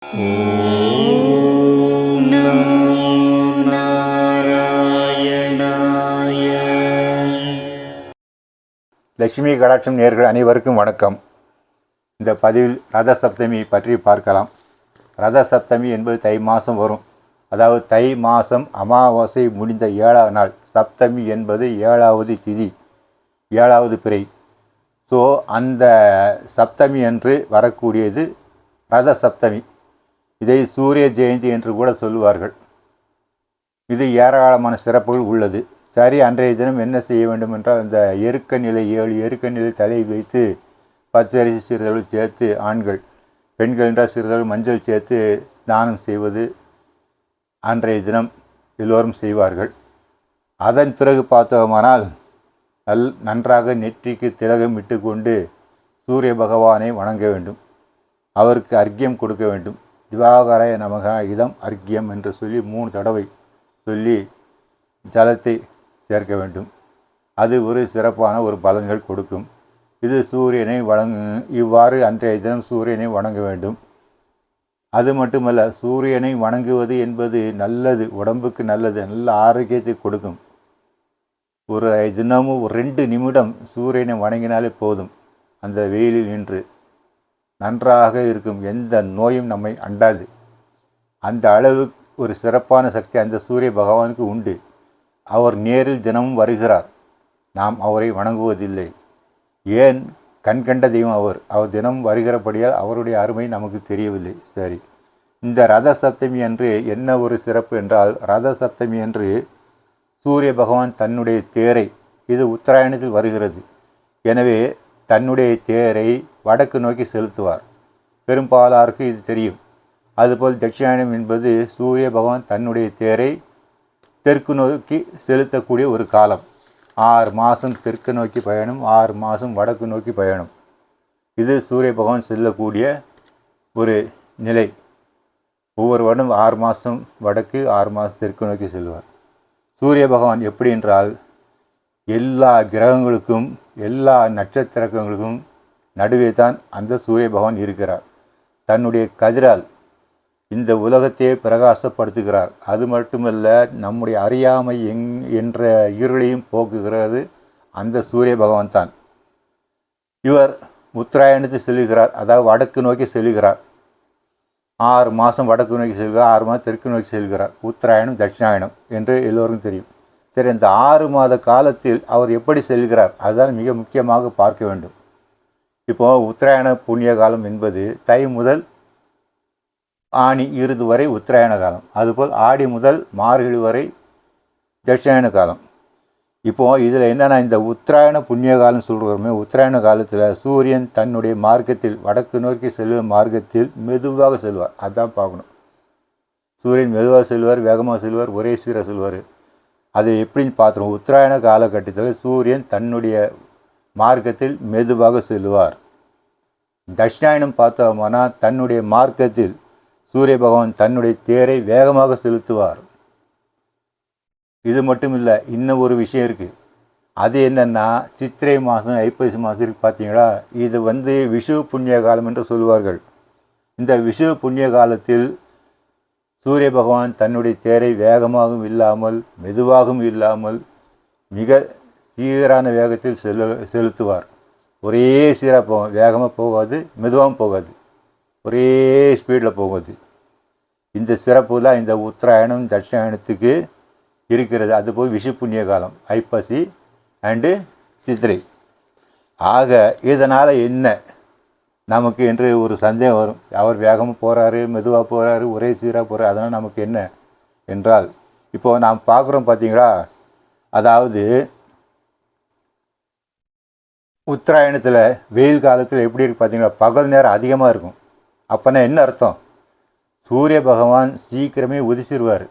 ஓம் நமோ நாராயணாய. லட்சுமி கடாட்சம் நேயர்கள் அனைவருக்கும் வணக்கம். இந்த பதிவில் ரத சப்தமி பற்றி பார்க்கலாம். ரத சப்தமி என்பது தை மாதம் வரும். அதாவது தை மாதம் அமாவாசை முடிந்த 7ஆம் நாள். சப்தமி என்பது 7வது திதி, 7வது பிறை. ஸோ அந்த சப்தமி அன்று வரக்கூடியது ரத சப்தமி. இதை சூரிய ஜெயந்தி என்று கூட சொல்லுவார்கள். இது ஏராளமான சிறப்புகள் உள்ளது. சரி, அன்றைய தினம் என்ன செய்ய வேண்டும் என்றால், அந்த எருக்க நிலை 7 எருக்க நிலை தலையை வைத்து பச்சரிசி சிறிதளவு சேர்த்து ஆண்கள், பெண்கள் என்றால் சிறிதளவு மஞ்சள் சேர்த்து ஸ்நானம் செய்வது அன்றைய தினம் எல்லோரும் செய்வார்கள். அதன் பிறகு பார்த்தோமானால் நன்றாக நெற்றிக்கு திலகம் இட்டு கொண்டு சூரிய பகவானை வணங்க வேண்டும். அவருக்கு அர்க்கியம் கொடுக்க வேண்டும். திவாகராய நமக இதம் அர்க்கியம் என்று சொல்லி 3 தடவை சொல்லி ஜலத்தை சேர்க்க வேண்டும். அது ஒரு சிறப்பான ஒரு பலன்கள் கொடுக்கும். இது சூரியனை இவ்வாறு அன்றைய தினம் சூரியனை வணங்க வேண்டும். அது மட்டுமல்ல, சூரியனை வணங்குவது என்பது நல்லது, உடம்புக்கு நல்லது, நல்ல ஆரோக்கியத்தை கொடுக்கும். ஒரு தினமும் 2 நிமிடம் சூரியனை வணங்கினாலே போதும். அந்த வெயிலில் நின்று நன்றாக இருக்கும். எந்த நோயும் நம்மை அண்டாது. அந்த அளவு ஒரு சிறப்பான சக்தி அந்த சூரிய பகவானுக்கு உண்டு. அவர் நேரில் தினமும் வருகிறார். நாம் அவரை வணங்குவதில்லை. ஏன்? கண்கண்ட தெய்வம் அவர் தினமும் வருகிறபடியால் அவருடைய அருமை நமக்கு தெரியவில்லை. சரி, இந்த ரத சப்தமி அன்று என்ன ஒரு சிறப்பு என்றால், ரத சப்தமி அன்று சூரிய பகவான் தன்னுடைய தேரை, இது உத்தராயணத்தில் வருகிறது, எனவே தன்னுடைய தேரை வடக்கு நோக்கி செலுத்துவார். பெரும்பாலாருக்கு இது தெரியும். அதுபோல் தட்சிணாயனம் என்பது சூரிய பகவான் தன்னுடைய தேரை தெற்கு நோக்கி செலுத்தக்கூடிய ஒரு காலம். 6 மாதம் தெற்கு நோக்கி பயணம், 6 மாதம் வடக்கு நோக்கி பயணம். இது சூரிய பகவான் செல்லக்கூடிய ஒரு நிலை. ஒவ்வொரு வருடம் 6 மாதம் வடக்கு, 6 மாதம் தெற்கு நோக்கி செல்வார். சூரிய பகவான் எப்படி என்றால், எல்லா கிரகங்களுக்கும் எல்லா நட்சத்திரங்களுக்கும் நடுவே தான் அந்த சூரிய பகவான் இருக்கிறார். தன்னுடைய கதிரால் இந்த உலகத்தையே பிரகாசப்படுத்துகிறார். அது மட்டுமல்ல, நம்முடைய அறியாமை என்ற இருளையும் போக்குகிறது அந்த சூரிய பகவான் தான். இவர் உத்தராயணத்தில் செல்கிறார், அதாவது வடக்கு நோக்கி செல்கிறார். 6 மாதம் வடக்கு நோக்கி செல்கிறார், 6 மாதம் தெற்கு நோக்கி செல்கிறார். உத்தராயணம் தட்சிணாயணம் என்று எல்லோருக்கும் தெரியும். சரி, இந்த 6 மாத காலத்தில் அவர் எப்படி செல்கிறார், அதுதான் மிக முக்கியமாக பார்க்க வேண்டும். இப்போது உத்தராயண புண்ணிய காலம் என்பது தை முதல் ஆனி இறுதி வரை உத்தராயண காலம். அதுபோல் ஆடி முதல் மார்கழி வரை தட்சிணாயன காலம். இப்போது இதில் என்னென்னா, இந்த உத்தராயண புண்ணிய காலம் சொல்கிறோமே, உத்தராயண காலத்தில் சூரியன் தன்னுடைய மார்க்கத்தில் வடக்கு நோக்கி செல்லும் மார்க்கத்தில் மெதுவாக செல்வார். அதுதான் பார்க்கணும். சூரியன் மெதுவாக செல்வார், வேகமாக செல்வார், ஒரே சீராக செல்வார். அது எப்படின்னு பார்த்துருவோம். உத்தராயண காலகட்டத்தில் சூரியன் தன்னுடைய மார்க்கத்தில் மெதுவாக செல்வார். தட்சிணாயனம் பார்த்தோம்னா தன்னுடைய மார்க்கத்தில் சூரிய பகவான் தன்னுடைய தேரை வேகமாக செலுத்துவார். இது மட்டும் இல்லை, இன்னும் ஒரு விஷயம் இருக்குது. அது என்னென்னா, சித்திரை மாதம் ஐப்பசி மாதம் இருக்குது பார்த்தீங்களா, இது விஷு புண்ணிய காலம் என்று சொல்லுவார்கள். இந்த விஷு புண்ணிய காலத்தில் சூரிய பகவான் தன்னுடைய தேரை வேகமாகவும் இல்லாமல் மெதுவாகவும் இல்லாமல் மிக சீரான வேகத்தில் செலுத்துவார். ஒரே சீராக போகும். வேகமாக போகாது, மெதுவாகவும் போகாது, ஒரே ஸ்பீடில் போகாது. இந்த சிறப்புலாம் இந்த உத்தராயணம் தட்சிணாயணத்துக்கு இருக்கிறது. அதுபோல் விஷு புண்ணிய காலம் ஐப்பசி அண்டு சித்திரை. ஆக இதனால் என்ன நமக்கு என்று ஒரு சந்தேகம் வரும். அவர் வேகமாக போகிறாரு, மெதுவாக போகிறாரு, ஒரே சீராக போகிறார், அதனால் நமக்கு என்ன என்றால், இப்போது நாம் பார்க்குறோம் பார்த்தீங்களா, அதாவது உத்தராயணத்தில் வெயில் காலத்தில் எப்படி இருக்குது பார்த்தீங்களா, பகல் நேரம் அதிகமாக இருக்கும். அப்போனா என்ன அர்த்தம்? சூரிய பகவான் சீக்கிரமே உதிச்சிருவார்.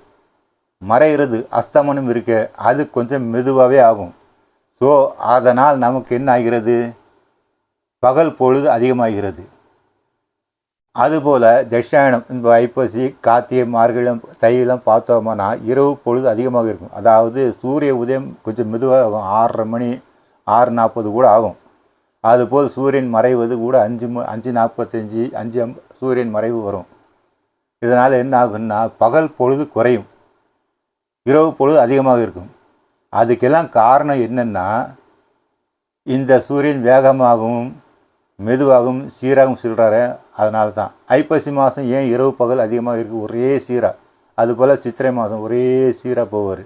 மறைகிறது அஸ்தமனம் இருக்க, அது கொஞ்சம் மெதுவாகவே ஆகும். ஸோ அதனால் நமக்கு என்ன ஆகிறது? பகல் பொழுது அதிகமாகிறது. அதுபோல் தட்சிணாயனம் இந்த ஐப்பசி கார்த்திகை மார்கழியம் தையெல்லாம் பார்த்தோம்னா இரவு பொழுது அதிகமாக இருக்கும். அதாவது சூரிய உதயம் கொஞ்சம் மெதுவாக ஆகும். 6:30 மணி, 6:40 கூட ஆகும். அதுபோல் சூரியன் மறைவது கூட 5:45, 5 சூரியன் மறைவு வரும். இதனால் என்ன ஆகுன்னா பகல் பொழுது குறையும், இரவு பொழுது அதிகமாக இருக்கும். அதுக்கெல்லாம் காரணம் என்னென்னா, இந்த சூரியன் வேகமாகவும் மெதுவாகவும் சீராகவும் சொல்கிறாரு. அதனால தான் ஐப்பசி மாதம் ஏன் இரவு பகல் அதிகமாக இருக்குது, ஒரே சீராக. அதுபோல் சித்திரை மாதம் ஒரே சீராக போவார்,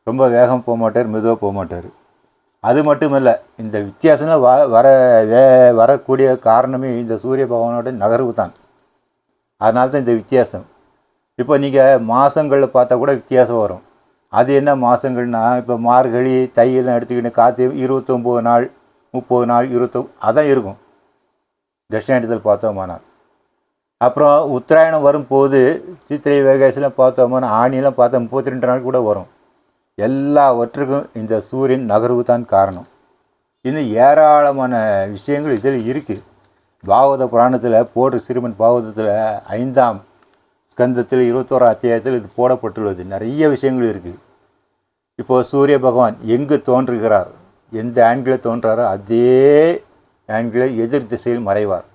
ரொம்ப வேகம் போக மாட்டார், மெதுவாக போக மாட்டார். அது மட்டும் இல்லை, இந்த வித்தியாசம்லாம் வரக்கூடிய காரணமே இந்த சூரிய பகவானோட நகர்வு தான். அதனால தான் இந்த வித்தியாசம். இப்போ நீங்கள் மாதங்களில் பார்த்தா கூட வித்தியாசம் வரும். அது என்ன மாதங்கள்னால், இப்போ மார்கழி தையெல்லாம் எடுத்துக்கிட்டு காற்று 29 நாள் 30 நாள் அதான் இருக்கும் தட்சிணாயனத்தில் பார்த்தோமானால். அப்புறம் உத்தராயணம் வரும்போது சித்திரை வைகாசிலாம் பார்த்தோம்னா, ஆணியெல்லாம் பார்த்தா 32 நாள் கூட வரும். எல்லாவற்றுக்கும் இந்த சூரியன் நகர்வு தான் காரணம். இன்னும் ஏராளமான விஷயங்கள் இதில் இருக்குது. பாகவத புராணத்தில் போட்டு சிறுமன் பாகவதத்தில் 5ஆம் ஸ்கந்தத்தில் 21ஆம் அத்தியாயத்தில் இது போடப்பட்டுள்ளது. நிறைய விஷயங்கள் இருக்குது. இப்போது சூரிய பகவான் எங்கு தோன்றுகிறார், எந்த ஆங்கிளில் தோன்றாரோ அதே ஆங்கிளில் எதிர் திசையில் மறைவார்.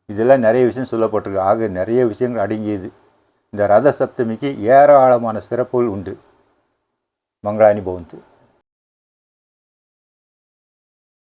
இதெல்லாம் நிறைய விஷயம் சொல்லப்பட்டிருக்கு. ஆக நிறைய விஷயங்கள் அடங்கியது. இந்த ரத சப்தமிக்கு ஏராளமான சிறப்புகள் உண்டு. மங்களானி பவந்து.